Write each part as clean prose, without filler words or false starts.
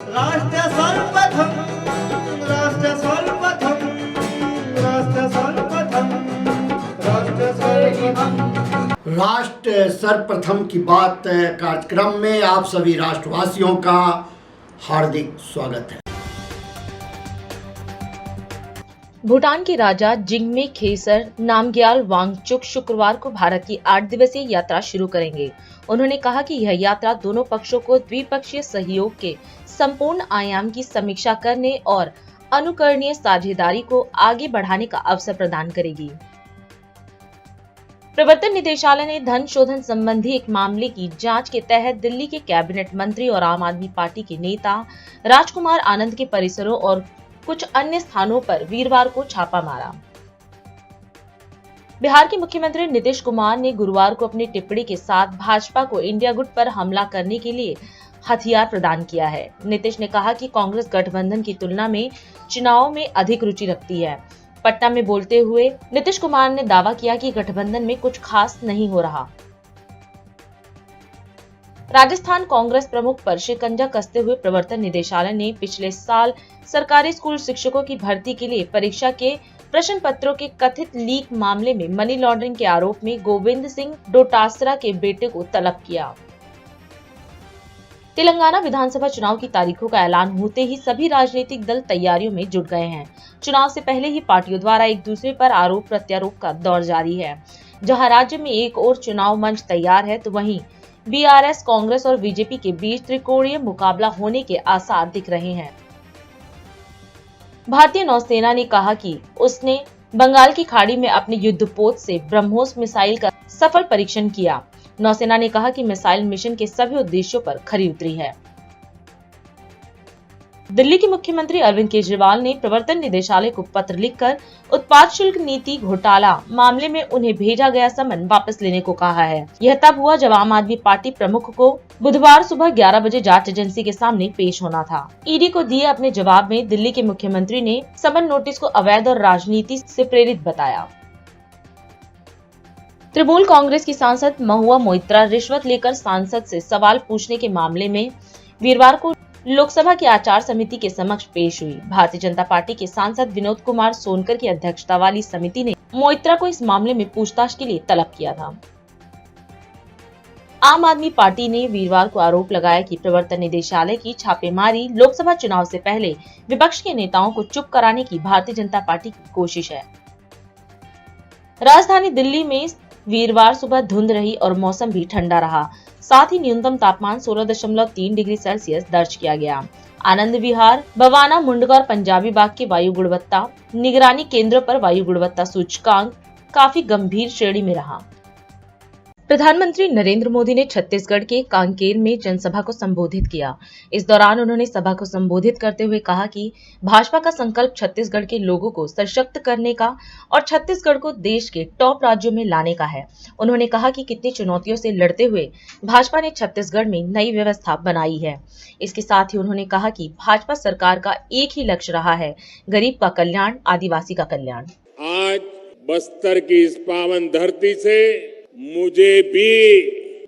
राष्ट्र सर्वप्रथम राष्ट्र सर्वप्रथम राष्ट्र सर्वप्रथम राष्ट्र सर्वप्रथम राष्ट्र सर्वप्रथम की बात कार्यक्रम में आप सभी राष्ट्रवासियों का हार्दिक स्वागत है। भूटान के राजा जिग्मे खेसर नामग्याल वांगचुक शुक्रवार को भारत की 8 दिवसीय यात्रा शुरू करेंगे। उन्होंने कहा कि यह यात्रा दोनों पक्षों को द्विपक्षीय सहयोग के संपूर्ण आयाम की समीक्षा करने और अनुकरणीय साझेदारी को आगे बढ़ाने का अवसर प्रदान करेगी। प्रवर्तन निदेशालय ने धन शोधन संबंधी एक मामले की जांच के तहत दिल्ली के कैबिनेट मंत्री और आम आदमी पार्टी के नेता राजकुमार आनंद के परिसरों और कुछ अन्य स्थानों पर वीरवार को छापा मारा। बिहार के मुख्यमंत्री नीतीश कुमार ने गुरुवार को अपनी टिप्पणी के साथ भाजपा को इंडिया गुट पर हमला करने के लिए हथियार प्रदान किया है। नीतीश ने कहा कि कांग्रेस गठबंधन की तुलना में चुनाव में अधिक रुचि रखती है। पटना में बोलते हुए नीतीश कुमार ने दावा किया कि गठबंधन में कुछ खास नहीं हो रहा। राजस्थान कांग्रेस प्रमुख पर शिकंजा कसते हुए प्रवर्तन निदेशालय ने पिछले साल सरकारी स्कूल शिक्षकों की भर्ती के लिए परीक्षा के प्रश्न पत्रों के कथित लीक मामले में मनी लॉन्ड्रिंग के आरोप में गोविंद सिंह डोटासरा के बेटे को तलब किया। तेलंगाना विधानसभा चुनाव की तारीखों का ऐलान होते ही सभी राजनीतिक दल तैयारियों में जुट गए हैं। चुनाव से पहले ही पार्टियों द्वारा एक दूसरे पर आरोप प्रत्यारोप का दौर जारी है। जहां राज्य में एक और चुनाव मंच तैयार है तो वहीं बीआरएस, कांग्रेस और बीजेपी के बीच त्रिकोणीय मुकाबला होने के आसार दिख रहे हैं। भारतीय नौसेना ने कहा कि उसने बंगाल की खाड़ी में अपने युद्धपोत से ब्रह्मोस मिसाइल का सफल परीक्षण किया। नौसेना ने कहा कि मिसाइल मिशन के सभी उद्देश्यों पर खरी उतरी है। दिल्ली के मुख्यमंत्री अरविंद केजरीवाल ने प्रवर्तन निदेशालय को पत्र लिखकर उत्पाद शुल्क नीति घोटाला मामले में उन्हें भेजा गया समन वापस लेने को कहा है। यह तब हुआ जब आम आदमी पार्टी प्रमुख को बुधवार सुबह 11 बजे जांच एजेंसी के सामने पेश होना था। ईडी को दिए अपने जवाब में दिल्ली के मुख्यमंत्री ने समन नोटिस को अवैध और राजनीति से प्रेरित बताया। तृणमूल कांग्रेस की सांसद महुआ मोइत्रा रिश्वत लेकर सांसद से सवाल पूछने के मामले में वीरवार को लोकसभा की आचार समिति के समक्ष पेश हुई। भारतीय जनता पार्टी के सांसद विनोद कुमार सोनकर की अध्यक्षता वाली समिति ने मोइत्रा को इस मामले में पूछताछ के लिए तलब किया था। आम आदमी पार्टी ने वीरवार को आरोप लगाया कि प्रवर्तन निदेशालय की छापेमारी लोकसभा चुनाव से पहले विपक्ष के नेताओं को चुप कराने की भारतीय जनता पार्टी की कोशिश है। राजधानी दिल्ली में वीरवार सुबह धुंध रही और मौसम भी ठंडा रहा। साथ ही न्यूनतम तापमान 16.3 डिग्री सेल्सियस दर्ज किया गया। आनंद विहार, बवाना, मुंडका और पंजाबी बाग के वायु गुणवत्ता निगरानी केंद्रों पर वायु गुणवत्ता सूचकांक काफी गंभीर श्रेणी में रहा। प्रधानमंत्री नरेंद्र मोदी ने छत्तीसगढ़ के कांकेर में जनसभा को संबोधित किया। इस दौरान उन्होंने सभा को संबोधित करते हुए कहा कि भाजपा का संकल्प छत्तीसगढ़ के लोगों को सशक्त करने का और छत्तीसगढ़ को देश के टॉप राज्यों में लाने का है। उन्होंने कहा कि कितनी चुनौतियों से लड़ते हुए भाजपा ने छत्तीसगढ़ में नई व्यवस्था बनाई है। इसके साथ ही उन्होंने कहा कि भाजपा सरकार का एक ही लक्ष्य रहा है, गरीब का कल्याण, आदिवासी का कल्याण। आज बस्तर की इस पावन धरती से मुझे भी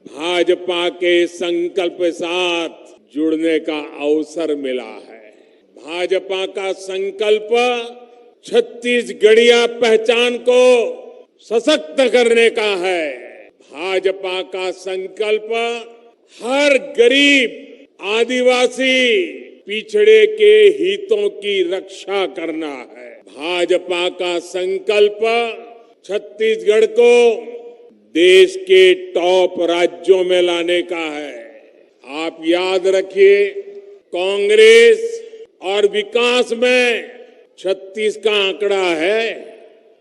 भाजपा के संकल्प के साथ जुड़ने का अवसर मिला है। भाजपा का संकल्प छत्तीसगढ़िया पहचान को सशक्त करने का है। भाजपा का संकल्प हर गरीब, आदिवासी, पिछड़े के हितों की रक्षा करना है। भाजपा का संकल्प छत्तीसगढ़ को देश के टॉप राज्यों में लाने का है। आप याद रखिए, कांग्रेस और विकास में 36 का आंकड़ा है।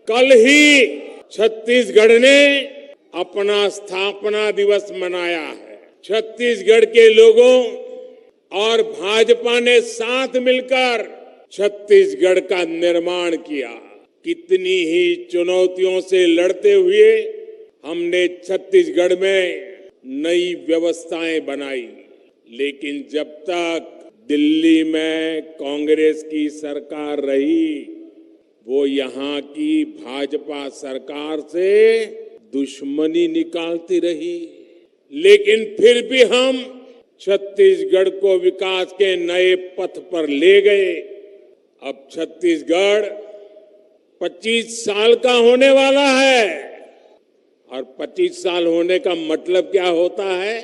कल ही छत्तीसगढ़ ने अपना स्थापना दिवस मनाया है। छत्तीसगढ़ के लोगों और भाजपा ने साथ मिलकर छत्तीसगढ़ का निर्माण किया। कितनी ही चुनौतियों से लड़ते हुए हमने छत्तीसगढ़ में नई व्यवस्थाएं बनाई, लेकिन जब तक दिल्ली में कांग्रेस की सरकार रही, वो यहाँ की भाजपा सरकार से दुश्मनी निकालती रही। लेकिन फिर भी हम छत्तीसगढ़ को विकास के नए पथ पर ले गए। अब छत्तीसगढ़ 25 साल का होने वाला है और 25 साल होने का मतलब क्या होता है?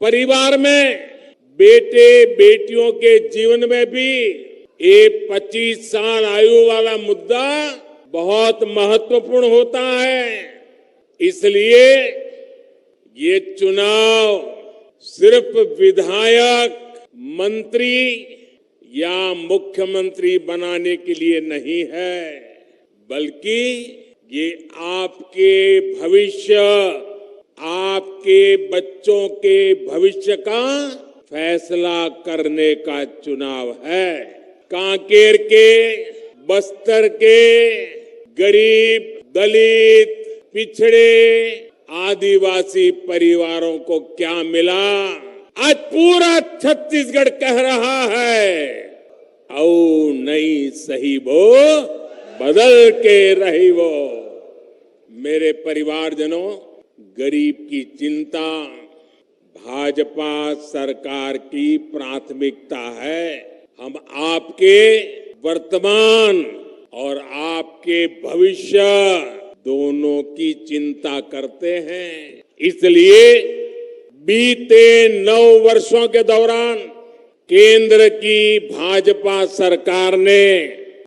परिवार में बेटे बेटियों के जीवन में भी ये 25 साल आयु वाला मुद्दा बहुत महत्वपूर्ण होता है। इसलिए ये चुनाव सिर्फ विधायक, मंत्री या मुख्यमंत्री बनाने के लिए नहीं है, बल्कि ये आपके भविष्य, आपके बच्चों के भविष्य का फैसला करने का चुनाव है। कांकेर के, बस्तर के गरीब, दलित, पिछड़े, आदिवासी परिवारों को क्या मिला? आज पूरा छत्तीसगढ़ कह रहा है, औ नहीं सही वो बदल के रही वो। मेरे परिवारजनों, गरीब की चिंता भाजपा सरकार की प्राथमिकता है। हम आपके वर्तमान और आपके भविष्य दोनों की चिंता करते हैं। इसलिए बीते 9 वर्षों के दौरान केंद्र की भाजपा सरकार ने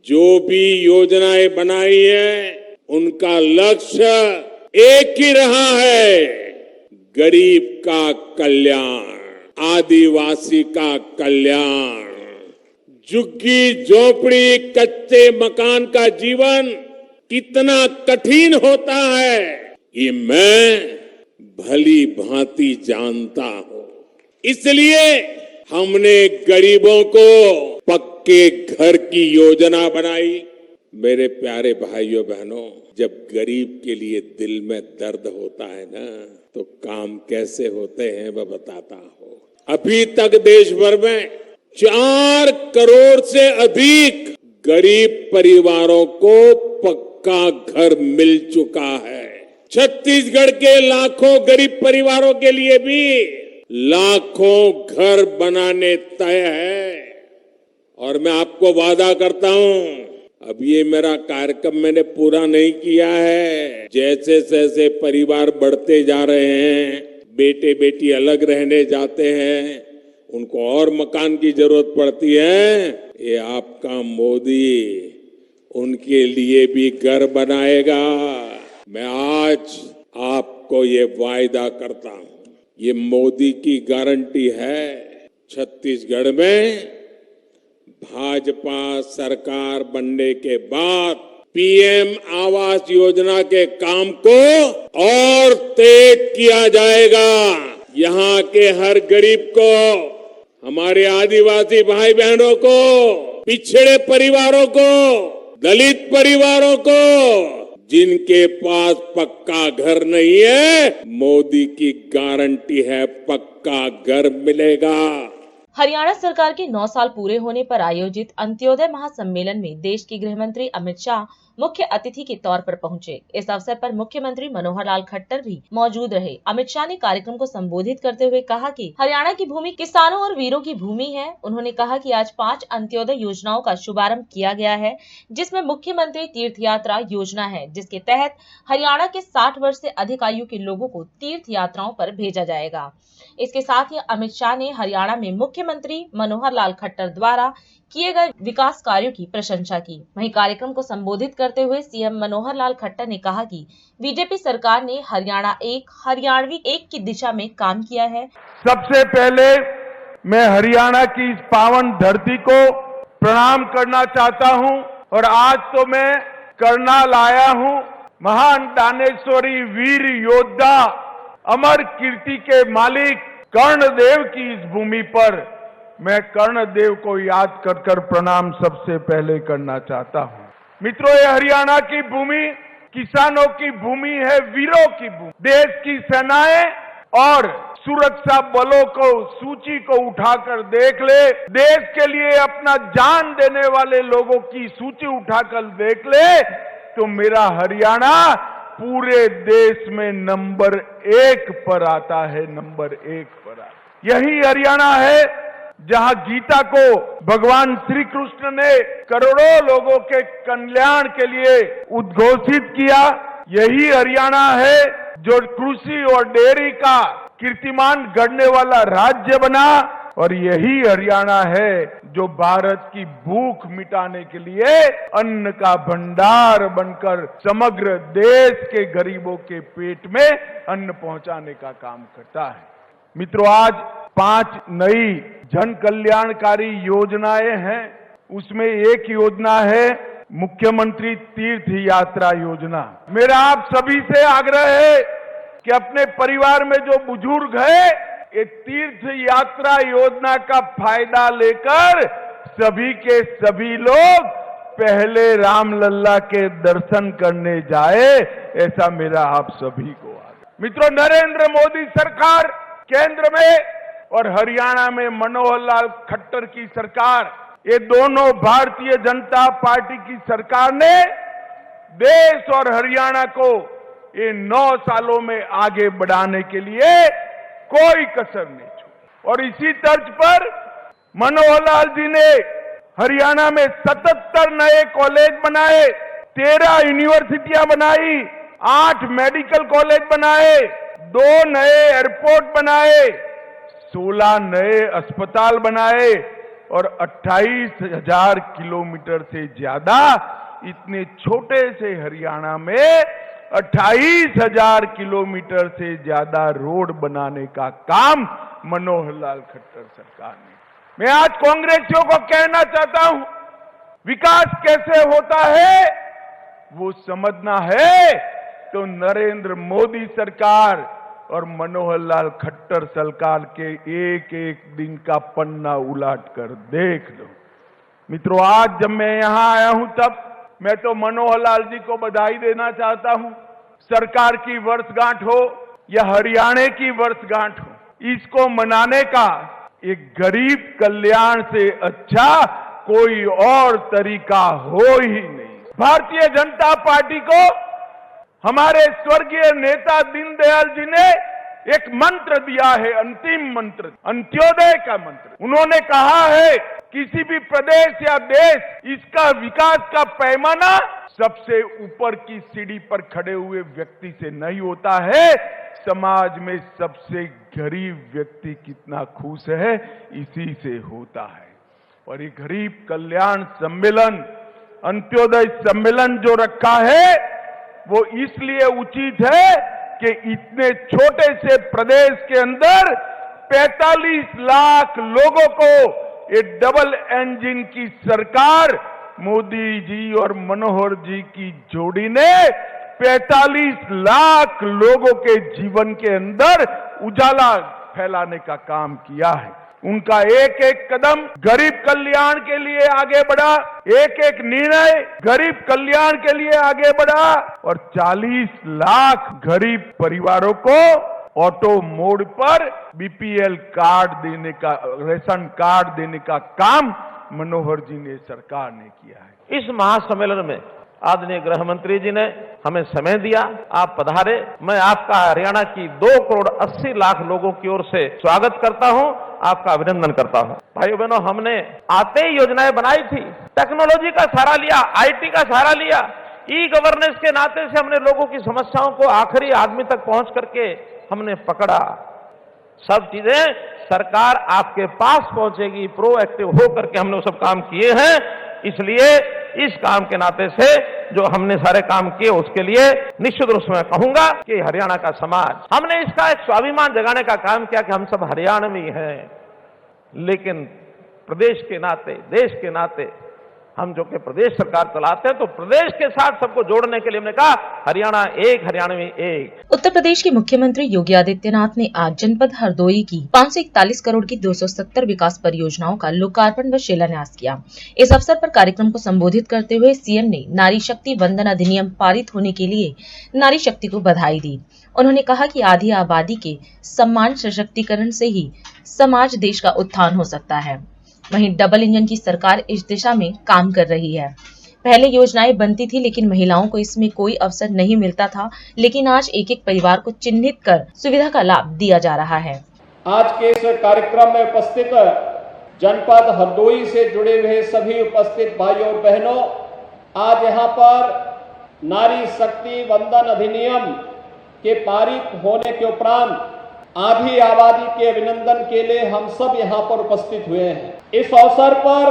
जो भी योजनाएं बनाई हैं, उनका लक्ष्य एक ही रहा है, गरीब का कल्याण, आदिवासी का कल्याण। झुग्गी झोपड़ी, कच्चे मकान का जीवन कितना कठिन होता है, ये मैं भली भांति जानता हूं। इसलिए हमने गरीबों को पक्के घर की योजना बनाई। मेरे प्यारे भाइयों बहनों, जब गरीब के लिए दिल में दर्द होता है ना, तो काम कैसे होते हैं वह बताता हूं। अभी तक देश भर में 4 करोड़ से अधिक गरीब परिवारों को पक्का घर मिल चुका है। छत्तीसगढ़ के लाखों गरीब परिवारों के लिए भी लाखों घर बनाने तय है। और मैं आपको वादा करता हूं, अब ये मेरा कार्यक्रम मैंने पूरा नहीं किया है। जैसे जैसे परिवार बढ़ते जा रहे हैं, बेटे बेटी अलग रहने जाते हैं, उनको और मकान की जरूरत पड़ती है, ये आपका मोदी उनके लिए भी घर बनाएगा। मैं आज आपको ये वायदा करता हूं, ये मोदी की गारंटी है। छत्तीसगढ़ में भाजपा सरकार बनने के बाद पीएम आवास योजना के काम को और तेज किया जाएगा। यहाँ के हर गरीब को, हमारे आदिवासी भाई बहनों को, पिछड़े परिवारों को, दलित परिवारों को, जिनके पास पक्का घर नहीं है, मोदी की गारंटी है पक्का घर मिलेगा। हरियाणा सरकार के 9 साल पूरे होने पर आयोजित अंत्योदय महासम्मेलन में देश के गृह मंत्री अमित शाह मुख्य अतिथि के तौर पर पहुंचे। इस अवसर पर मुख्यमंत्री मनोहर लाल खट्टर भी मौजूद रहे। अमित शाह ने कार्यक्रम को संबोधित करते हुए कहा कि हरियाणा की भूमि किसानों और वीरों की भूमि है। उन्होंने कहा कि आज 5 अंत्योदय योजनाओं का शुभारंभ किया गया है, जिसमें मुख्यमंत्री तीर्थ यात्रा योजना है, जिसके तहत हरियाणा के 60 वर्ष से अधिक आयु के लोगों को तीर्थ यात्राओं पर भेजा जाएगा। इसके साथ ही अमित शाह ने हरियाणा में मुख्यमंत्री मनोहर लाल खट्टर द्वारा किए गए विकास कार्यों की प्रशंसा की। वहीं कार्यक्रम को संबोधित करते हुए सीएम मनोहर लाल खट्टर ने कहा कि बीजेपी सरकार ने हरियाणा एक, हरियाणवी एक की दिशा में काम किया है। सबसे पहले मैं हरियाणा की इस पावन धरती को प्रणाम करना चाहता हूं और आज तो मैं करनाल आया हूं। महान दानेश्वरी वीर योद्धा, अमर कीर्ति के मालिक कर्णदेव की इस भूमि पर मैं कर्णदेव को याद कर कर प्रणाम सबसे पहले करना चाहता हूं। मित्रों, ये हरियाणा की भूमि किसानों की भूमि है, वीरों की भूमि। देश की सेनाएं और सुरक्षा बलों को सूची को उठाकर देख ले, देश के लिए अपना जान देने वाले लोगों की सूची उठाकर देख ले, तो मेरा हरियाणा पूरे देश में नंबर 1 पर आता है, नंबर 1 पर आता है। यही हरियाणा है जहां गीता को भगवान श्री कृष्ण ने करोड़ों लोगों के कल्याण के लिए उद्घोषित किया। यही हरियाणा है जो कृषि और डेयरी का कीर्तिमान गढ़ने वाला राज्य बना, और यही हरियाणा है जो भारत की भूख मिटाने के लिए अन्न का भंडार बनकर समग्र देश के गरीबों के पेट में अन्न पहुंचाने का काम करता है। मित्रों, आज 5 नई जन कल्याणकारी योजनाएं हैं। उसमें एक योजना है मुख्यमंत्री तीर्थ यात्रा योजना। मेरा आप सभी से आग्रह है कि अपने परिवार में जो बुजुर्ग है, ये तीर्थ यात्रा योजना का फायदा लेकर सभी के सभी लोग पहले रामलल्ला के दर्शन करने जाए, ऐसा मेरा आप सभी को आग्रह। मित्रों, नरेंद्र मोदी सरकार केंद्र में और हरियाणा में मनोहर लाल खट्टर की सरकार, ये दोनों भारतीय जनता पार्टी की सरकार ने देश और हरियाणा को ये 9 सालों में आगे बढ़ाने के लिए कोई कसर नहीं छोड़ी। और इसी तर्ज पर मनोहर लाल जी ने हरियाणा में 77 नए कॉलेज बनाए, 13 यूनिवर्सिटियां बनाई, 8 मेडिकल कॉलेज बनाए, 2 नए एयरपोर्ट बनाए, 16 नए अस्पताल बनाए और 28,000 किलोमीटर से ज्यादा इतने छोटे से हरियाणा में 28,000 किलोमीटर से ज्यादा रोड बनाने का काम मनोहर लाल खट्टर सरकार ने। मैं आज कांग्रेसियों को कहना चाहता हूं, विकास कैसे होता है वो समझना है तो नरेंद्र मोदी सरकार और मनोहर लाल खट्टर सरकार के एक एक दिन का पन्ना उलट कर देख लो। मित्रों, आज जब मैं यहां आया हूं तब मैं तो मनोहर लाल जी को बधाई देना चाहता हूं। सरकार की वर्षगांठ हो या हरियाणा की वर्षगांठ हो, इसको मनाने का एक गरीब कल्याण से अच्छा कोई और तरीका हो ही नहीं। भारतीय जनता पार्टी को हमारे स्वर्गीय नेता दीनदयाल जी ने एक मंत्र दिया है, अंतिम मंत्र, अंत्योदय का मंत्र। उन्होंने कहा है किसी भी प्रदेश या देश, इसका विकास का पैमाना सबसे ऊपर की सीढ़ी पर खड़े हुए व्यक्ति से नहीं होता है, समाज में सबसे गरीब व्यक्ति कितना खुश है इसी से होता है। और ये गरीब कल्याण सम्मेलन, अंत्योदय सम्मेलन जो रखा है वो इसलिए उचित है कि इतने छोटे से प्रदेश के अंदर 45 लाख लोगों को ये डबल इंजन की सरकार मोदी जी और मनोहर जी की जोड़ी ने 45 लाख लोगों के जीवन के अंदर उजाला फैलाने का काम किया है। उनका एक एक कदम गरीब कल्याण के लिए आगे बढ़ा, एक एक निर्णय गरीब कल्याण के लिए आगे बढ़ा और 40 लाख गरीब परिवारों को ऑटो मोड पर बीपीएल कार्ड देने का, रेशन कार्ड देने का काम मनोहर जी ने, सरकार ने किया है। इस महासम्मेलन में आदरणीय गृह मंत्री जी ने हमें समय दिया, आप पधारे। मैं आपका हरियाणा की 2 करोड़ 80 लाख लोगों की ओर से स्वागत करता हूं, आपका अभिनंदन करता हूं। भाइयों बहनों, हमने आते ही योजनाएं बनाई थी, टेक्नोलॉजी का सहारा लिया, आईटी का सहारा लिया, ई गवर्नेंस के नाते से हमने लोगों की समस्याओं को आखिरी आदमी तक पहुंच करके हमने पकड़ा। सब चीजें सरकार आपके पास पहुंचेगी, प्रोएक्टिव होकर के हमने वो सब काम किए हैं। इसलिए इस काम के नाते से जो हमने सारे काम किए उसके लिए निश्चित रूप से मैं कहूंगा कि हरियाणा का समाज, हमने इसका एक स्वाभिमान जगाने का काम किया कि हम सब हरियाणवी हैं, लेकिन प्रदेश के नाते, देश के नाते हम जो कि प्रदेश सरकार चलाते हैं तो प्रदेश के साथ सबको जोड़ने के लिए हमने कहा हरियाणा एक, हरियाणवी एक। उत्तर प्रदेश के मुख्यमंत्री योगी आदित्यनाथ ने आज जनपद हरदोई की 541 करोड़ की 270 विकास परियोजनाओं का लोकार्पण व शिलान्यास किया। इस अवसर पर कार्यक्रम को संबोधित करते हुए सीएम ने नारी शक्ति वंदन अधिनियम पारित होने के लिए नारी शक्ति को बधाई दी। उन्होंने कहा कि आधी आबादी के सम्मान सशक्तिकरण से ही समाज, देश का उत्थान हो सकता है। वहीं डबल इंजन की सरकार इस दिशा में काम कर रही है। पहले योजनाएं बनती थी लेकिन महिलाओं को इसमें कोई अवसर नहीं मिलता था, लेकिन आज एक एक परिवार को चिन्हित कर सुविधा का लाभ दिया जा रहा है। आज के इस कार्यक्रम में उपस्थित जनपद हरदोई से जुड़े हुए सभी उपस्थित भाइयों और बहनों, आज यहाँ पर नारी शक्ति वंदन अधिनियम के पारित होने के उपरांत आधी आबादी के अभिनंदन के लिए हम सब यहाँ पर उपस्थित हुए हैं। इस अवसर पर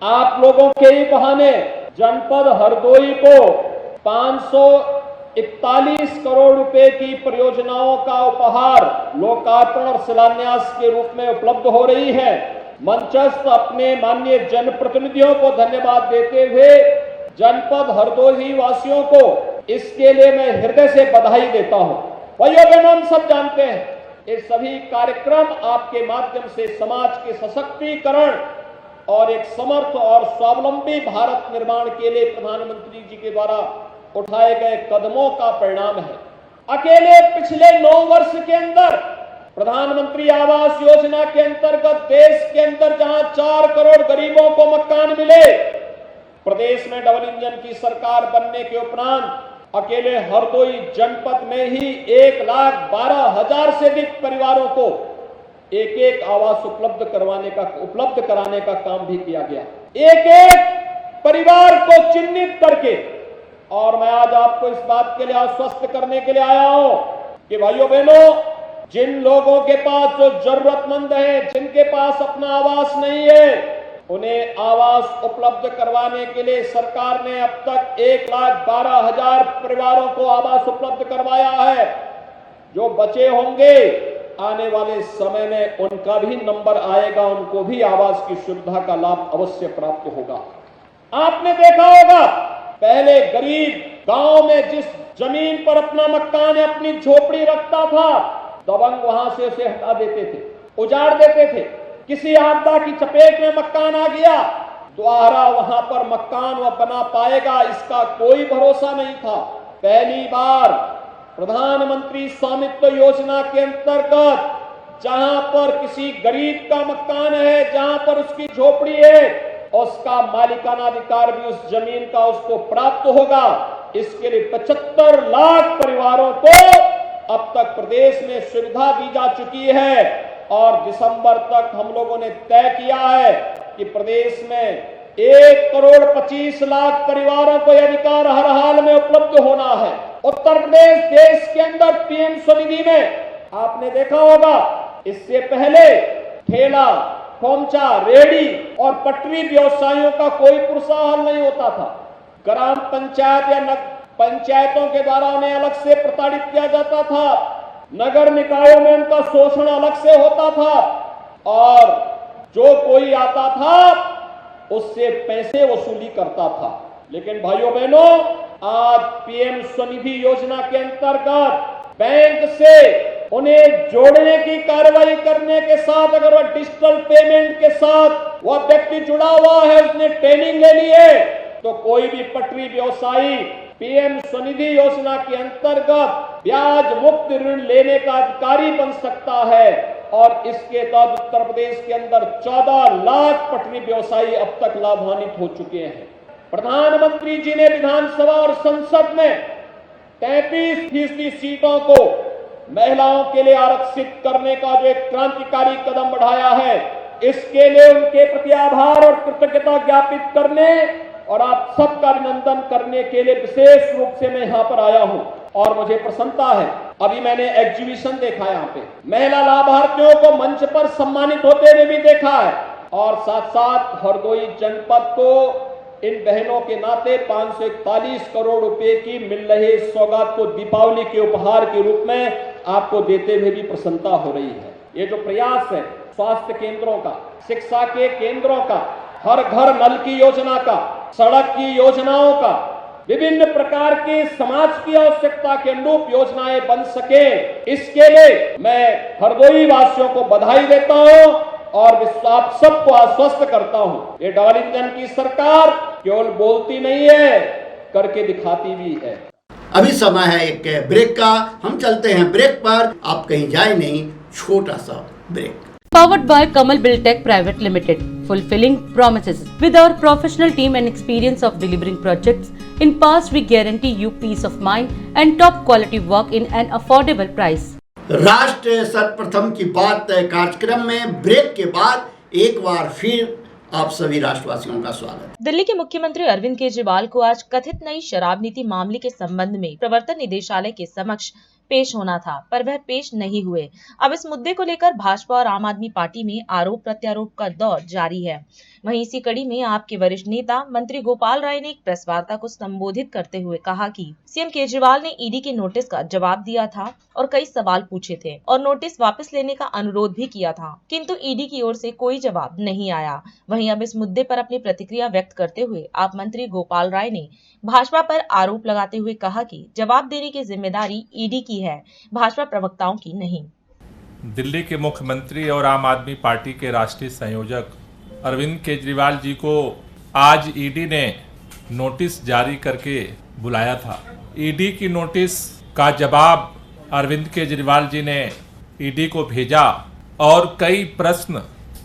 आप लोगों के ही बहाने जनपद हरदोई को 541 करोड़ रुपए की परियोजनाओं का उपहार लोकार्पण और शिलान्यास के रूप में उपलब्ध हो रही है। मंचस्थ अपने माननीय जनप्रतिनिधियों को धन्यवाद देते हुए जनपद हरदोई वासियों को इसके लिए मैं हृदय से बधाई देता हूं। भाइयों बहनों, हम सब जानते हैं ये सभी कार्यक्रम आपके माध्यम से समाज के सशक्तिकरण और एक समर्थ और स्वावलंबी भारत निर्माण के लिए प्रधानमंत्री जी के द्वारा उठाए गए कदमों का परिणाम है। अकेले पिछले 9 वर्ष के अंदर प्रधानमंत्री आवास योजना के अंतर्गत देश के अंदर जहां 4 करोड़ गरीबों को मकान मिले, प्रदेश में डबल इंजन की सरकार बनने के उपरांत अकेले हरदोई जनपद में ही 1,12,000 से अधिक परिवारों को एक आवास उपलब्ध कराने का काम भी किया गया। एक परिवार को चिन्हित करके, और मैं आज आपको इस बात के लिए आश्वस्त करने के लिए आया हूं कि भाइयों बहनों, जिन लोगों के पास जो जरूरतमंद हैं, जिनके पास अपना आवास नहीं है, उन्हें आवास उपलब्ध करवाने के लिए सरकार ने अब तक 1,12,000 परिवारों को आवास उपलब्ध करवाया है। जो बचे होंगे आने वाले समय में उनका भी नंबर आएगा, उनको भी आवास की सुविधा का लाभ अवश्य प्राप्त होगा। आपने देखा होगा पहले गरीब गांव में जिस जमीन पर अपना मकान या अपनी झोपड़ी रखता था, दबंग वहां से उसे हटा देते थे, उजाड़ देते थे। किसी आपदा की चपेट में मकान आ गया, दोबारा वहां पर मकान वह बना पाएगा इसका कोई भरोसा नहीं था। पहली बार प्रधानमंत्री स्वामित्व योजना के अंतर्गत जहां पर किसी गरीब का मकान है, जहां पर उसकी झोपड़ी है, उसका मालिकाना अधिकार भी उस जमीन का उसको प्राप्त होगा। इसके लिए 75 लाख परिवारों को अब तक प्रदेश में सुविधा दी जा चुकी है और दिसंबर तक हम लोगों ने तय किया है कि प्रदेश में 1,25,00,000 परिवारों को यह अधिकार हर हाल में उपलब्ध होना है। उत्तर प्रदेश देश के अंदर पीएम स्वनिधि में आपने देखा होगा, इससे पहले ठेला, खोमचा, रेहड़ी और पटरी व्यवसायियों का कोई प्रोत्साहन नहीं होता था। ग्राम पंचायत या पंचायतों के द्वारा उन्हें अलग से प्रताड़ित किया जाता था, नगर निकायों में उनका शोषण अलग से होता था और जो कोई आता था उससे पैसे वसूली करता था। लेकिन भाइयों बहनों, आज पीएम स्वनिधि योजना के अंतर्गत बैंक से उन्हें जोड़ने की कार्रवाई करने के साथ, अगर वह डिजिटल पेमेंट के साथ वह व्यक्ति जुड़ा हुआ है, उसने ट्रेनिंग ले ली है, तो कोई भी पटरी व्यवसायी पीएम स्वनिधि योजना के अंतर्गत ब्याज मुक्त ऋण लेने का अधिकारी बन सकता है और इसके तहत उत्तर प्रदेश के अंदर 14 लाख पटरी व्यवसायी अब तक लाभान्वित हो चुके हैं। प्रधानमंत्री जी ने विधानसभा और संसद में 33% सीटों को महिलाओं के लिए आरक्षित करने का जो एक क्रांतिकारी कदम बढ़ाया है, इसके लिए उनके प्रति आभार और कृतज्ञता ज्ञापित करने और आप सबका अभिनंदन करने के लिए विशेष रूप से मैं यहाँ पर आया हूँ और मुझे प्रसन्नता है। अभी मैंने एग्जीबिशन देखा, यहाँ पे महिला लाभार्थियों को मंच पर सम्मानित होते हुए भी देखा है और साथ साथ हरदोई जनपद को इन बहनों के नाते 541 करोड़ रुपए की मिल रही सौगात को दीपावली के उपहार के रूप में आपको देते हुए भी प्रसन्नता हो रही है। ये जो प्रयास है स्वास्थ्य केंद्रों का, शिक्षा के केंद्रों का, हर घर नल की योजना का, सड़क की योजनाओं का, विभिन्न प्रकार की समाज की आवश्यकता के अनुरूप योजनाएं बन सके, इसके लिए मैं हरदोई वासियों को बधाई देता हूं और आप सबको आश्वस्त करता हूं। ये डबल इंजन की सरकार केवल बोलती नहीं है, करके दिखाती भी है। अभी समय है एक ब्रेक का, हम चलते हैं ब्रेक पर, आप कहीं जाए नहीं, छोटा सा break. Powered by Kamal Buildtech Private Limited, fulfilling promises. With our professional team and experience of delivering projects, in past we guarantee you peace of mind and top quality work in an affordable price. राष्ट्र सर्वप्रथम की बात कार्यक्रम में break के बाद एक बार फिर आप सभी राष्ट्रवासियों का स्वागत। दिल्ली के मुख्यमंत्री अरविंद केजरीवाल को आज कथित नई शराब नीति मामले के संबंध में प्रवर्तन निदेशालय के समक्ष पेश होना था, पर वह पेश नहीं हुए। अब इस मुद्दे को लेकर भाजपा और आम आदमी पार्टी में आरोप प्रत्यारोप का दौर जारी है। वहीं इसी कड़ी में आपके वरिष्ठ नेता मंत्री गोपाल राय ने एक प्रेस वार्ता को संबोधित करते हुए कहा कि सीएम केजरीवाल ने ईडी के नोटिस का जवाब दिया था और कई सवाल पूछे थे और नोटिस वापस लेने का अनुरोध भी किया था, किंतु ईडी की ओर से कोई जवाब नहीं आया। वहीं अब इस मुद्दे पर अपनी प्रतिक्रिया व्यक्त करते हुए आप मंत्री गोपाल राय ने भाजपा पर आरोप लगाते हुए कहा कि जवाब देने की जिम्मेदारी ईडी की है, भाजपा प्रवक्ताओं की नहीं। दिल्ली के मुख्यमंत्री और आम आदमी पार्टी के राष्ट्रीय संयोजक अरविंद केजरीवाल जी को आज ईडी ने नोटिस जारी करके बुलाया था। ईडी की नोटिस का जवाब अरविंद केजरीवाल जी ने ईडी को भेजा और कई प्रश्न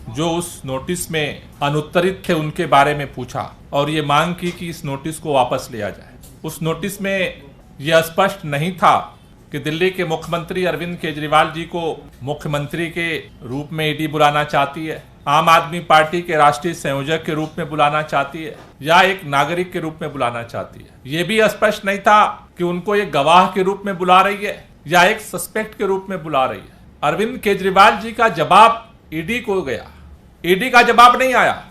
जो उस नोटिस में अनुत्तरित थे उनके बारे में पूछा और ये मांग की कि इस नोटिस को वापस लिया जाए। उस नोटिस में यह स्पष्ट नहीं था कि दिल्ली के मुख्यमंत्री अरविंद केजरीवाल जी को मुख्यमंत्री के रूप में ईडी बुलाना चाहती है, आम आदमी पार्टी के राष्ट्रीय संयोजक के रूप में बुलाना चाहती है या एक नागरिक के रूप में बुलाना चाहती है। ये भी स्पष्ट नहीं था कि उनको एक गवाह के रूप में बुला रही है या एक सस्पेक्ट के रूप में बुला रही है। अरविंद केजरीवाल जी का जवाब ईडी को गया, ईडी का जवाब नहीं आया।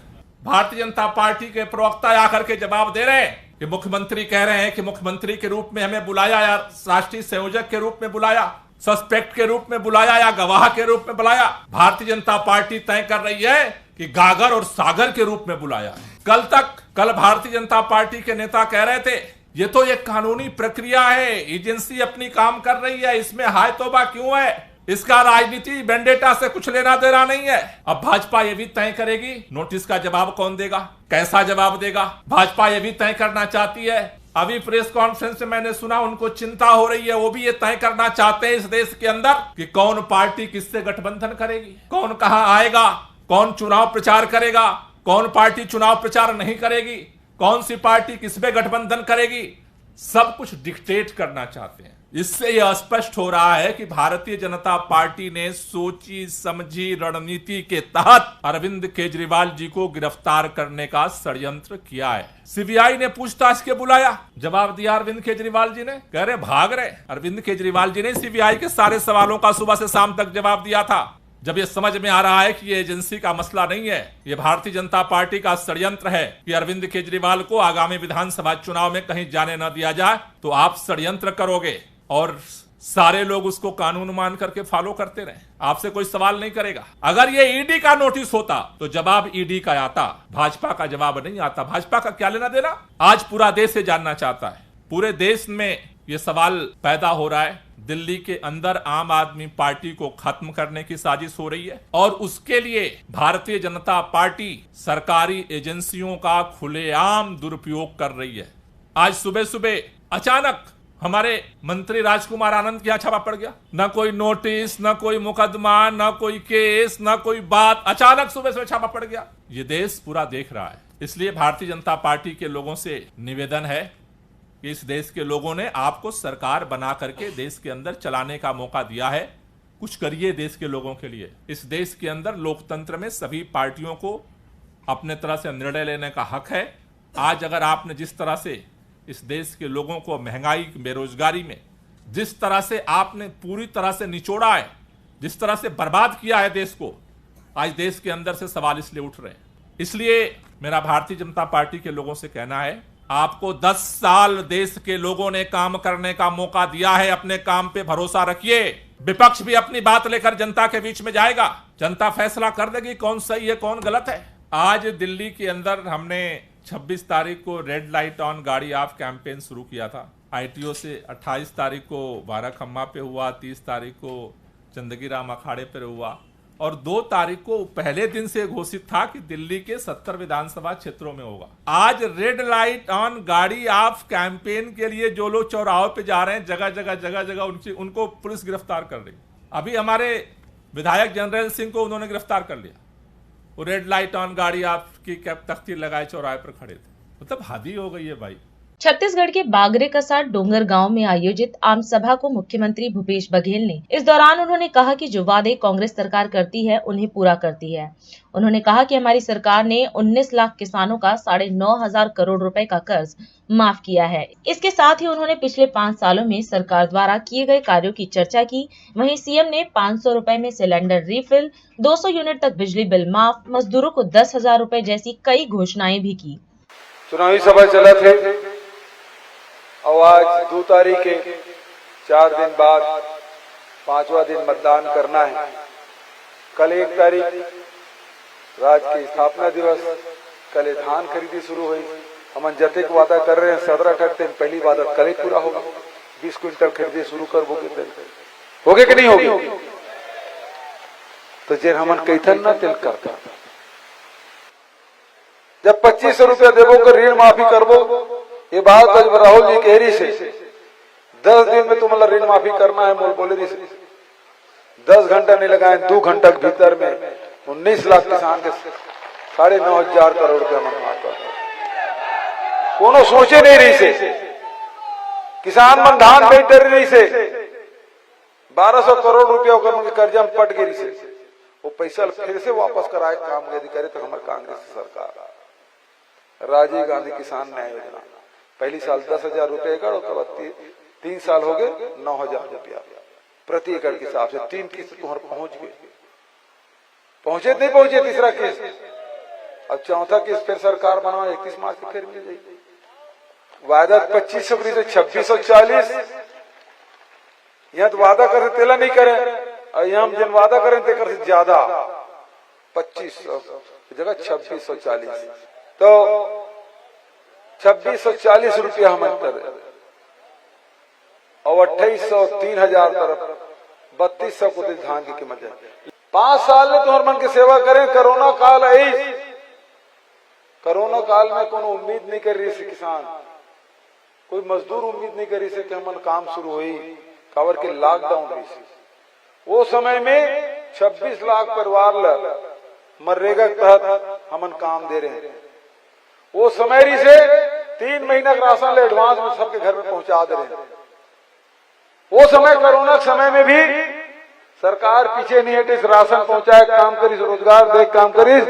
भारतीय जनता पार्टी के प्रवक्ता आकर के जवाब दे रहे हैं कि मुख्यमंत्री कह रहे हैं कि मुख्यमंत्री के रूप में हमें बुलाया या राष्ट्रीय संयोजक के रूप में बुलाया, सस्पेक्ट के रूप में बुलाया या गवाह के रूप में बुलाया। भारतीय जनता पार्टी तय कर रही है कि गागर और सागर के रूप में बुलाया। कल भारतीय जनता पार्टी के नेता कह रहे थे ये तो एक कानूनी प्रक्रिया है, एजेंसी अपनी काम कर रही है, इसमें हाय तौबा क्यों है, इसका राजनीति वेंडेटा से कुछ लेना देना नहीं है। अब भाजपा ये भी तय करेगी नोटिस का जवाब कौन देगा, कैसा जवाब देगा। भाजपा ये भी तय करना चाहती है। अभी प्रेस कॉन्फ्रेंस में मैंने सुना उनको चिंता हो रही है, वो भी ये तय करना चाहते हैं इस देश के अंदर कि कौन पार्टी किससे गठबंधन करेगी, कौन कहां आएगा, कौन चुनाव प्रचार करेगा, कौन पार्टी चुनाव प्रचार नहीं करेगी, कौन सी पार्टी किस पे गठबंधन करेगी, सब कुछ डिक्टेट करना चाहते हैं। इससे यह स्पष्ट हो रहा है कि भारतीय जनता पार्टी ने सोची समझी रणनीति के तहत अरविंद केजरीवाल जी को गिरफ्तार करने का षड्यंत्र किया है। सीबीआई ने पूछताछ के बुलाया, जवाब दिया अरविंद केजरीवाल जी ने, कह रहे भाग रहे। अरविंद केजरीवाल जी ने सीबीआई के सारे सवालों का सुबह से शाम तक जवाब दिया था। जब ये समझ में आ रहा है कि ये एजेंसी का मसला नहीं है, ये भारतीय जनता पार्टी का षड्यंत्र है कि अरविंद केजरीवाल को आगामी विधानसभा चुनाव में कहीं जाने न दिया जाए, तो आप षड्यंत्र करोगे और सारे लोग उसको कानून मान करके फॉलो करते रहे, आपसे कोई सवाल नहीं करेगा। अगर ये ईडी का नोटिस होता तो जवाब ईडी का आता, भाजपा का जवाब नहीं आता। भाजपा का क्या लेना देना, आज पूरा देश ये जानना चाहता है। पूरे देश में ये सवाल पैदा हो रहा है, दिल्ली के अंदर आम आदमी पार्टी को खत्म करने की साजिश हो रही है और उसके लिए भारतीय जनता पार्टी सरकारी एजेंसियों का खुलेआम दुरुपयोग कर रही है। आज सुबह सुबह अचानक हमारे मंत्री राजकुमार आनंद के यहाँ छापा पड़ गया, न कोई नोटिस, न कोई मुकदमा, न कोई केस, न कोई बात, अचानक सुबह सुबह छापा पड़ गया। ये देश पूरा देख रहा है। इसलिए भारतीय जनता पार्टी के लोगों से निवेदन है कि इस देश के लोगों ने आपको सरकार बना करके देश के अंदर चलाने का मौका दिया है, कुछ करिए देश के लोगों के लिए। इस देश के अंदर लोकतंत्र में सभी पार्टियों को अपने तरह से निर्णय लेने का हक है। आज अगर आपने जिस तरह से इस देश के लोगों को महंगाई, बेरोजगारी में जिस तरह से आपने पूरी तरह से निचोड़ा है, जिस तरह से बर्बाद किया है देश को, आज देश के अंदर से सवाल इसलिए उठ रहे हैं। इसलिए मेरा भारतीय जनता पार्टी के लोगों से कहना है, आपको 10 साल देश के लोगों ने काम करने का मौका दिया है, अपने काम पे भरोसा रखिए। विपक्ष भी अपनी बात लेकर जनता के बीच में जाएगा, जनता फैसला कर देगी कौन सही है कौन गलत है। आज दिल्ली के अंदर हमने 26 तारीख को रेड लाइट ऑन गाड़ी ऑफ कैंपेन शुरू किया था। आईटीओ से 28 तारीख को बाराखम्मा पे हुआ, 30 तारीख को चंदगी राम अखाड़े पर हुआ और 2 तारीख को पहले दिन से घोषित था कि दिल्ली के 70 विधानसभा क्षेत्रों में होगा। आज रेड लाइट ऑन गाड़ी ऑफ कैंपेन के लिए जो लोग चौराहों पे जा रहे हैं, जगह जगह उनको पुलिस गिरफ्तार कर रही। अभी हमारे विधायक जनरल सिंह को उन्होंने गिरफ्तार कर लिया, वो रेड लाइट ऑन गाड़ी ऑफ की कैप तख्ती लगाए चौराहे पर खड़े थे। मतलब हद ही हो गई है भाई। छत्तीसगढ़ के बागरे कसार डोंगर गांव में आयोजित आम सभा को मुख्यमंत्री भूपेश बघेल ने इस दौरान उन्होंने कहा कि जो वादे कांग्रेस सरकार करती है उन्हें पूरा करती है। उन्होंने कहा कि हमारी सरकार ने 19 लाख किसानों का 9,500 करोड़ रुपए का कर्ज माफ किया है। इसके साथ ही उन्होंने पिछले 5 सालों में सरकार द्वारा किए गए कार्यों की चर्चा की। वहीं सीएम ने 500 रुपए में सिलेंडर रिफिल, 200 यूनिट तक बिजली बिल माफ, मजदूरों को 10,000 रुपए जैसी कई घोषणाएं भी की। चुनावी सभा चला थे और आज 2 तारीख के 4 दिन बाद 5वां दिन मतदान करना है। कल 1 तारीख राज्य की स्थापना दिवस, कल धान खरीदी शुरू हुई। हम जते को वादा कर रहे हैं 17-18 पहली वादा कल ही पूरा होगा। 20 क्विंटल खरीदी शुरू कर होगे कि नहीं होगी? तो जे हमन कैथन न तिल करता जब 2500 रुपया देवो कर ऋण माफी करबो, ये बात आज राहुल जी कह रही से 10 दिन में तुम्हारा ऋण माफी करना है। बोले रही से 10 घंटा नहीं लगाए, 2 घंटा के भीतर में 19 लाख किसान के 9,500 करोड़ रुपया मन माफ। कोनो सोचे नहीं रही से किसान मन धान बेच डर रही से 1200 करोड़ रुपया कर कर्जा में पट गई से वो पैसा फिर से वापस कराए काम के अधिकारी तक हमारे कांग्रेस सरकार। राजीव गांधी किसान न्याय योजना पहली साल 10,000 रुपए एकड़, उसके बाद 3 साल हो गए 9,000 रुपया प्रति एकड़ के हिसाब से। 3 किस्त तुम्हारे पहुंच गए, पहुंचे नहीं पहुंचे तीसरा किस्त, अब चौथा किस्त फिर सरकार बनवा 31 मार्च की फिर मिल जाएगी। वायदा 2500 से 2640, यहाँ तो वादा करे तेला नहीं करे, और यहाँ जिन वादा करें तेकर से ज्यादा 2500 जगह 2640, तो 2640 रुपया हम अंतर और 2800 3,000 तरफ 3200 को धान की कीमत है। 5 साल में तुम्हारे मन की सेवा करें। कोरोना काल आई, कोरोना काल में कोनो उम्मीद नहीं कर रही थी किसान, कोई मजदूर उम्मीद नहीं करी से कि हमन काम शुरू हुई, कावर के लॉकडाउन रही थी। वो समय में 26 लाख परिवार मनरेगा के तहत हमन काम दे रहे हैं। वो समय रही से 3 महीना का राशन एडवांस में सबके घर में पहुंचा दे रहे हैं। वो समय कोरोना के समय में भी सरकार पीछे नहीं हटी, राशन पहुंचाए, काम करी, रोजगार देख काम करी।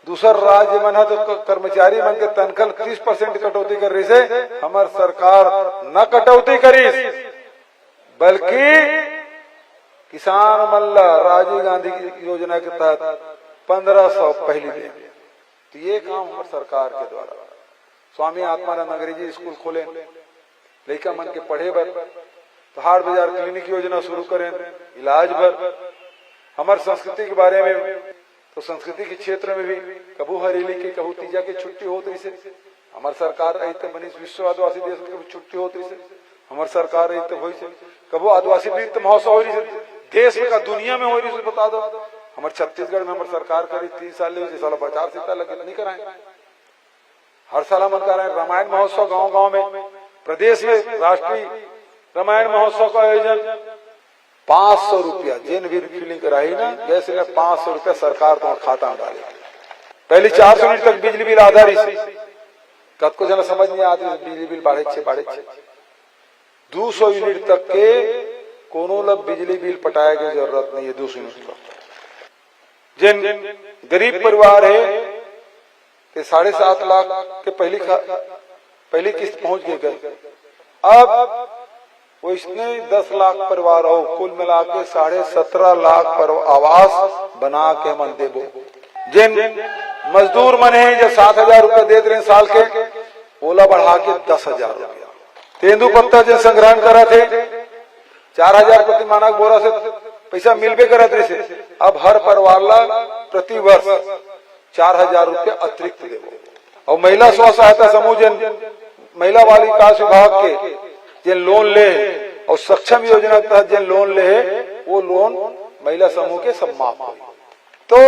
दूसर राज्य मन है तो कर्मचारी मन के तनख्वाह 30% कटौती कर रही से, हमार सरकार न कटौती करी बल्कि किसान मन राजीव गांधी की योजना के तहत 1500 पहली दे। तो ये काम हमारे सरकार के द्वारा। स्वामी आत्मानंद अंग्रेजी स्कूल खोले, लड़का मन के पढ़े बर, तो हाट बाजार क्लिनिक योजना शुरू करें, इलाज बर। हमारे संस्कृति के बारे में तो संस्कृति के क्षेत्र में भी कबू हरेली के कबू तीजा की छुट्टी होती से हमारी सरकार रही तो मनीष विश्व आदिवासी देश में कभी छुट्टी होती से हमारी सरकार रही तो हुई से कबू आदिवासी नृत्य महोत्सव हो रही से देश में का दुनिया में हो रही से बता दो। हमारे छत्तीसगढ़ में हमारी सरकार करी 3 साल साल 50 सीता लगे नहीं कराए, हर साल हम कर रहे हैं। रामायण महोत्सव गाँव गाँव में, प्रदेश में राष्ट्रीय रामायण महोत्सव का आयोजन 500 रुपया जिन भी फीलिंग कराई ना, जैसे 500 रुपया सरकार तुम्हारे खाता में डाले। पहले 400 यूनिट तक बिजली बिल आधारित कद को जना समझ नहीं आती, बिजली बिल बढ़े 200 यूनिट तक के कोनो लब बिजली बिल पटाए की जरूरत नहीं है। 200 यूनिट तक जिन गरीब परिवार है कि 7.5 लाख के पहली किस्त पहुंच गई। अब वो इसने 10 लाख परिवार हो, कुल मिला के 17.5 लाख पर आवास बना के मन देबो। जिन मजदूर मन है जो 7,000 रुपया देते रहे साल के, ओला बढ़ा के 10,000 रुपया। तेंदुपत्ता जो संग्रहण करा थे 4,000 प्रति मानक बोरा से पैसा मिलबे करत रहे से, अब हर परिवार ला प्रति वर्ष 4,000 रुपया अतिरिक्त देबो। और महिला स्व सहायता समूह जिन महिला बाल विकास विभाग के जिन लोन ले और सक्षम योजना के तहत जिन लोन ले वो लोन महिला समूह के सब माफ हो। तो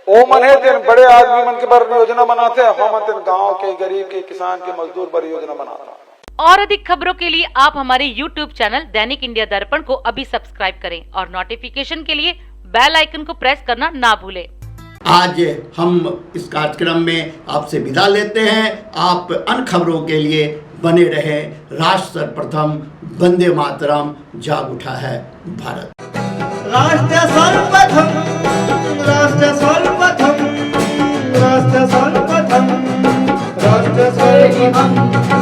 वो मन है जिन बड़े आदमी मन के बारे योजना बनाते हैं, हम गांव के गरीब के किसान के मजदूर पर योजना बनाता। और अधिक खबरों के लिए आप हमारे YouTube चैनल दैनिक इंडिया दर्पण को अभी सब्सक्राइब करें और नोटिफिकेशन के लिए बेल आइकन को प्रेस करना ना भूलें। आज हम इस कार्यक्रम में आपसे विदा लेते हैं। आप अन्य खबरों के लिए बने रहे। राष्ट्र सर्वप्रथम, वंदे मातरम, जाग उठा है भारत। राष्ट्र सर्वप्रथम, राष्ट्र सर्वप्रथम, राष्ट्र सर्वप्रथम, राष्ट्र सर्वप्रथम।